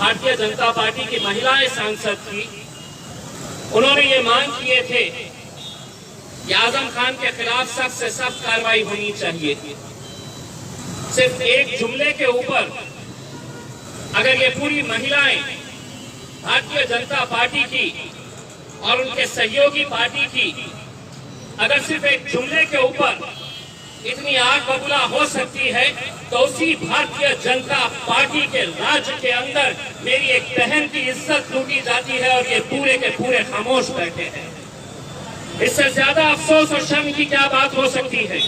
Bharatiya Janata party की महिलाएं सांसद थी, उन्होंने ये मांग किए थे कि आजम खान के खिलाफ सख्त से सख्त कार्रवाई होनी चाहिए। सिर्फ एक जुमले के ऊपर अगर ये पूरी महिलाएं भारतीय जनता पार्टी की और उनके सहयोगी पार्टी की अगर सिर्फ एक जुमले के ऊपर इतनी आग बबूला हो सकती है, तो उसी भारतीय जनता पार्टी के राज्य के अंदर मेरी एक बहन की इज्जत लूटी जाती है और ये पूरे के पूरे खामोश बैठे हैं। इससे ज्यादा अफसोस और शर्म की क्या बात हो सकती है।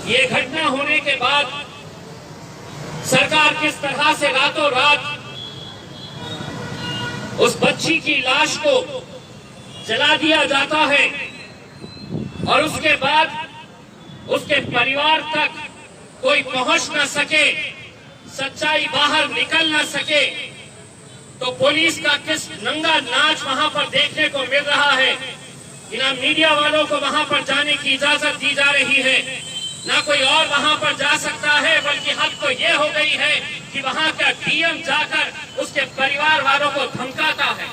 ये घटना होने के बाद सरकार किस तरह से रातों रात उस बच्ची की लाश को जला दिया जाता है और उसके बाद उसके परिवार तक कोई पहुंच न सके, सच्चाई बाहर निकल न सके, तो पुलिस का किस नंगा नाच वहां पर देखने को मिल रहा है कि ना मीडिया वालों को वहां पर जाने की इजाजत दी जा रही है, ना कोई और वहां पर जा सकता है, बल्कि हद तो ये हो गई है कि वहां का डीएम जाकर उसके परिवार वालों को धमकाता है।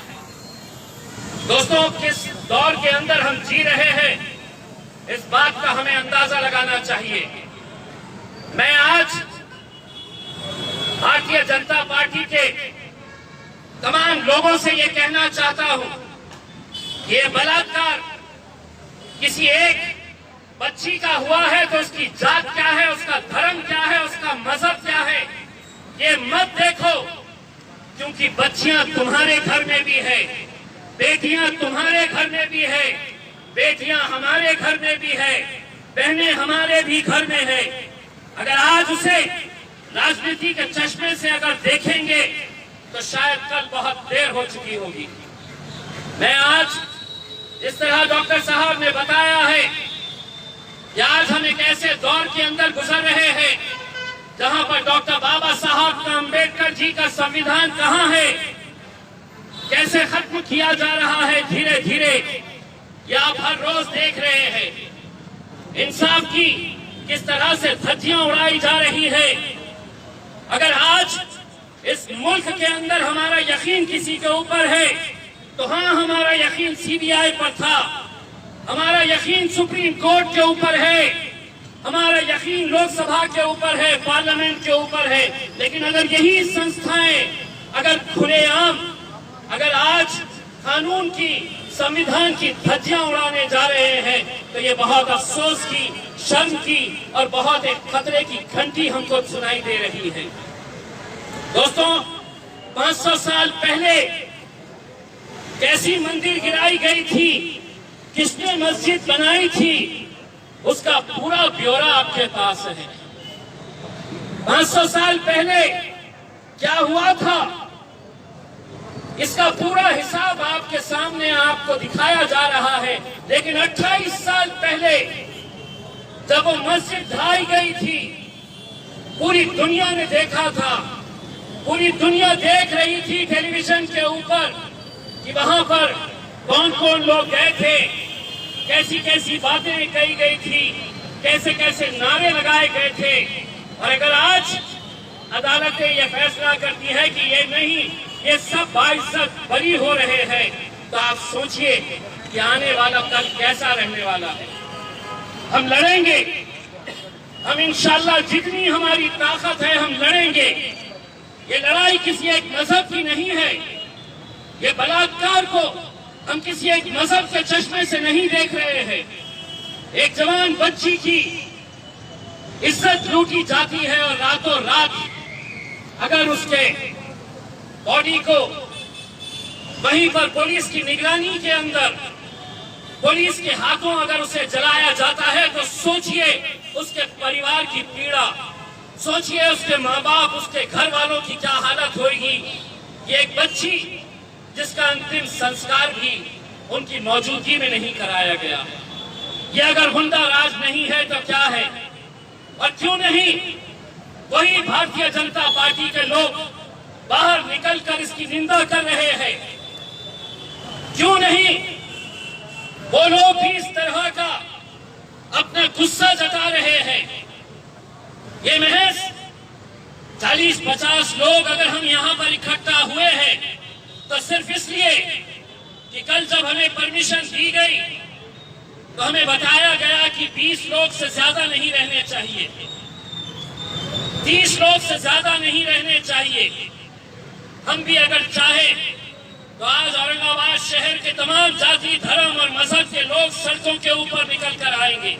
दोस्तों, किस दौर के अंदर हम जी रहे हैं, इस बात का हमें अंदाजा लगाना चाहिए। मैं आज भारतीय जनता पार्टी के तमाम लोगों से ये कहना चाहता हूं कि ये बलात्कार किसी एक बच्ची का हुआ है तो उसकी जात क्या है, उसका धर्म क्या है, उसका मजहब क्या है, ये मत देखो, क्योंकि बच्चियां तुम्हारे घर में भी है, बेटियां तुम्हारे घर में भी है, बेटियां हमारे घर में भी है, बहनें हमारे भी घर में है। अगर आज उसे राजनीति के चश्मे से अगर देखेंगे तो शायद कल बहुत देर हो चुकी होगी। मैं आज जिस तरह डॉक्टर साहब ने बताया है कि आज हम एक ऐसे दौर के अंदर गुजर रहे हैं जहां पर डॉक्टर बाबा साहब का अंबेडकर जी का संविधान कहां है, कैसे खत्म किया जा रहा है धीरे धीरे, ये आप हर रोज देख रहे हैं। इंसाफ की किस तरह से धज्जियां उड़ाई जा रही है। अगर आज इस मुल्क के अंदर हमारा यकीन किसी के ऊपर है तो हाँ, हमारा यकीन सीबीआई पर था, हमारा यकीन सुप्रीम कोर्ट के ऊपर है, हमारा यकीन लोकसभा के ऊपर है, पार्लियामेंट के ऊपर है। लेकिन अगर यही संस्थाएं अगर खुलेआम अगर आज कानून की, संविधान की धज्जियां उड़ाने जा रहे हैं तो ये बहुत अफसोस की, शर्म की और बहुत एक खतरे की घंटी हमको सुनाई दे रही है। दोस्तों, 500 साल पहले कैसी मंदिर गिराई गई थी, किसने मस्जिद बनाई थी, उसका पूरा ब्यौरा आपके पास है। 500 साल पहले क्या हुआ था, इसका पूरा हिसाब आपके सामने आपको दिखाया जा रहा है। लेकिन 28 साल पहले जब वो मस्जिद ढाई गई थी, पूरी दुनिया ने देखा था, पूरी दुनिया देख रही थी टेलीविजन के ऊपर कि वहां पर कौन कौन लोग गए थे, कैसी कैसी बातें कही गई थी, कैसे कैसे नारे लगाए गए थे। और अगर आज अदालतें ये फैसला करती है कि ये नहीं, ये सब बाइज्जत बरी हो रहे हैं, तो आप सोचिए कि आने वाला कल कैसा रहने वाला है। हम लड़ेंगे, हम इंशाल्लाह जितनी हमारी ताकत है हम लड़ेंगे। ये लड़ाई किसी एक मजहब की नहीं है, ये बलात्कार को हम किसी एक मजहब के चश्मे से नहीं देख रहे हैं। एक जवान बच्ची की इज्जत लूटी जाती है और रातों रात अगर उसके बॉडी को वहीं पर पुलिस की निगरानी के अंदर, पुलिस के हाथों अगर उसे जलाया जाता है, तो सोचिए उसके परिवार की पीड़ा, सोचिए उसके माँ बाप, उसके घर वालों की क्या हालत होगी। ये एक बच्ची जिसका अंतिम संस्कार भी उनकी मौजूदगी में नहीं कराया गया। ये अगर हुंडा राज नहीं है तो क्या है? और क्यों नहीं वही भारतीय जनता पार्टी के लोग बाहर निकलकर इसकी निंदा कर रहे हैं? क्यों नहीं वो लोग भी इस तरह का अपना गुस्सा जता रहे हैं? ये महज 40-50 लोग अगर हम यहाँ पर सिर्फ इसलिए कि कल जब हमें परमिशन दी गई तो हमें बताया गया कि 20 लोग से ज्यादा नहीं रहने चाहिए, 30 लोग से ज्यादा नहीं रहने चाहिए। हम भी अगर चाहे तो आज औरंगाबाद शहर के तमाम जाति, धर्म और मजहब के लोग सड़कों के ऊपर निकल कर आएंगे।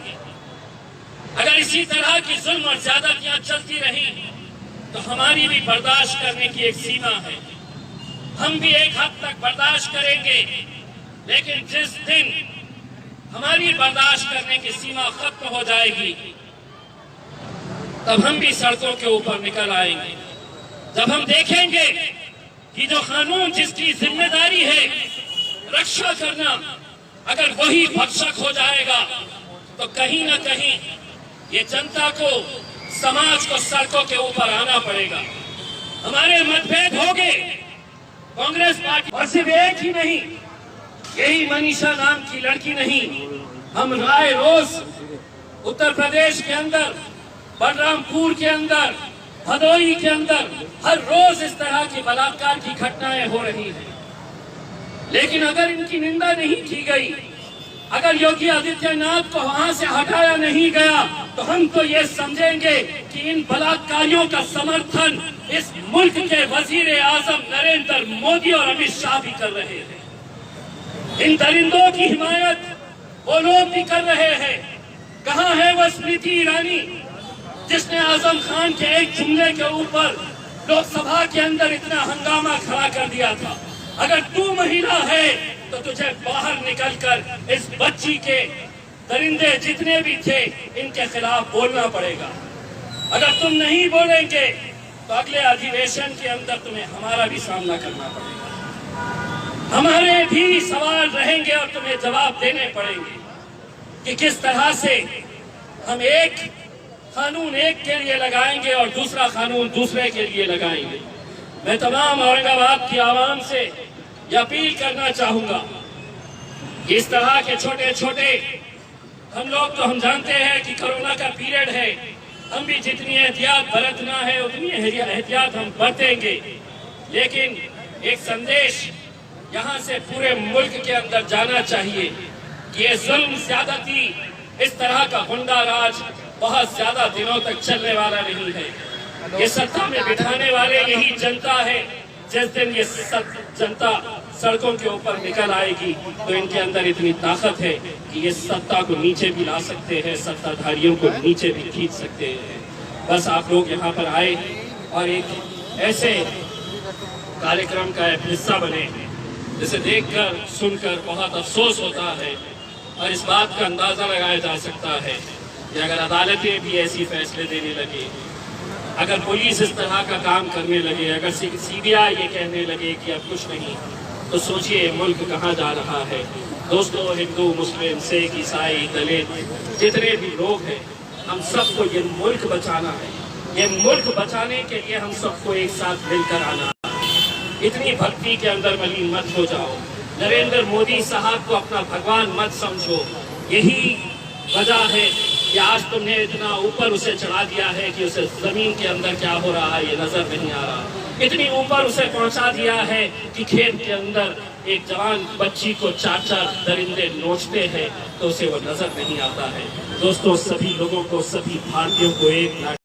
अगर इसी तरह की जुल्म और ज्यादतियां चलती रही तो हमारी भी बर्दाश्त करने की एक सीमा है। हम भी एक हद तक बर्दाश्त करेंगे, लेकिन जिस दिन हमारी बर्दाश्त करने की सीमा खत्म हो जाएगी तब हम भी सड़कों के ऊपर निकल आएंगे। जब हम देखेंगे कि जो कानून जिसकी जिम्मेदारी है रक्षा करना, अगर वही भक्षक हो जाएगा तो कहीं ना कहीं ये जनता को, समाज को सड़कों के ऊपर आना पड़ेगा। हमारे मतभेद होंगे कांग्रेस पार्टी, और सिर्फ एक ही नहीं, यही मनीषा नाम की लड़की नहीं, हम राय रोज उत्तर प्रदेश के अंदर, बलरामपुर के अंदर, भदोही के अंदर हर रोज इस तरह की बलात्कार की घटनाएं हो रही हैं। लेकिन अगर इनकी निंदा नहीं की गई, अगर योगी आदित्यनाथ को वहां से हटाया नहीं गया तो हम तो ये समझेंगे कि इन बलात्कारियों का समर्थन इस मुल्क के वजीर आजम नरेंद्र मोदी और अमित शाह भी कर रहे हैं। इन दरिंदों की हिमायत वो लोग भी कर रहे हैं। कहां है वो स्मृति ईरानी जिसने आजम खान के एक जुमले के ऊपर लोकसभा के अंदर इतना हंगामा खड़ा कर दिया था? अगर तू महिला है तो तुझे बाहर निकलकर इस बच्ची के दरिंदे जितने भी थे इनके खिलाफ बोलना पड़ेगा। अगर तुम नहीं बोलेंगे तो अगले अधिवेशन के अंदर तुम्हें हमारा भी सामना करना पड़ेगा। हमारे भी सवाल रहेंगे और तुम्हें जवाब देने पड़ेंगे कि किस तरह से हम एक कानून एक के लिए लगाएंगे और दूसरा कानून दूसरे के लिए लगाएंगे। मैं तमाम औरंगाबाद की आवाम से यह अपील करना चाहूंगा कि इस तरह के छोटे छोटे हम जानते हैं कि कोरोना का पीरियड है, हम भी जितनी एहतियात बरतना है उतनी एहतियात हम बरतेंगे। लेकिन एक संदेश यहाँ से पूरे मुल्क के अंदर जाना चाहिए कि ये जुल्म, ज्यादती, इस तरह का गुंडा राज बहुत ज्यादा दिनों तक चलने वाला नहीं है। ये सत्ता में बिठाने वाले यही जनता है। जिस दिन ये जनता सड़कों के ऊपर निकल आएगी तो इनके अंदर इतनी ताकत है कि ये सत्ता को नीचे भी ला सकते हैं, सत्ताधारियों को नीचे भी खींच सकते हैं। बस आप लोग यहाँ पर आए और एक ऐसे कार्यक्रम का एक हिस्सा बने जिसे देखकर सुनकर बहुत अफसोस होता है और इस बात का अंदाजा लगाया जा सकता है कि अगर अदालतें भी ऐसी फैसले देने लगे, अगर पुलिस इस तरह का काम करने लगे, अगर सीबीआई ये कहने लगे कि अब कुछ नहीं, तो सोचिए मुल्क कहाँ जा रहा है। दोस्तों, हिंदू, मुस्लिम, सिख, ईसाई, दलित जितने भी लोग हैं, हम सबको ये मुल्क बचाना है। ये मुल्क बचाने के लिए हम सबको एक साथ मिलकर आना है। इतनी भक्ति के अंदर मलिन मत हो जाओ। नरेंद्र मोदी साहब को अपना भगवान मत समझो। यही वजह है कि आज तुमने इतना ऊपर उसे चढ़ा दिया है कि उसे जमीन के अंदर क्या हो रहा है ये नजर नहीं आ रहा। इतनी ऊपर उसे पहुंचा दिया है कि खेत के अंदर एक जवान बच्ची को 4-4 दरिंदे नोचते हैं तो उसे वो नजर नहीं आता है। दोस्तों, सभी लोगों को, सभी भारतीयों को एक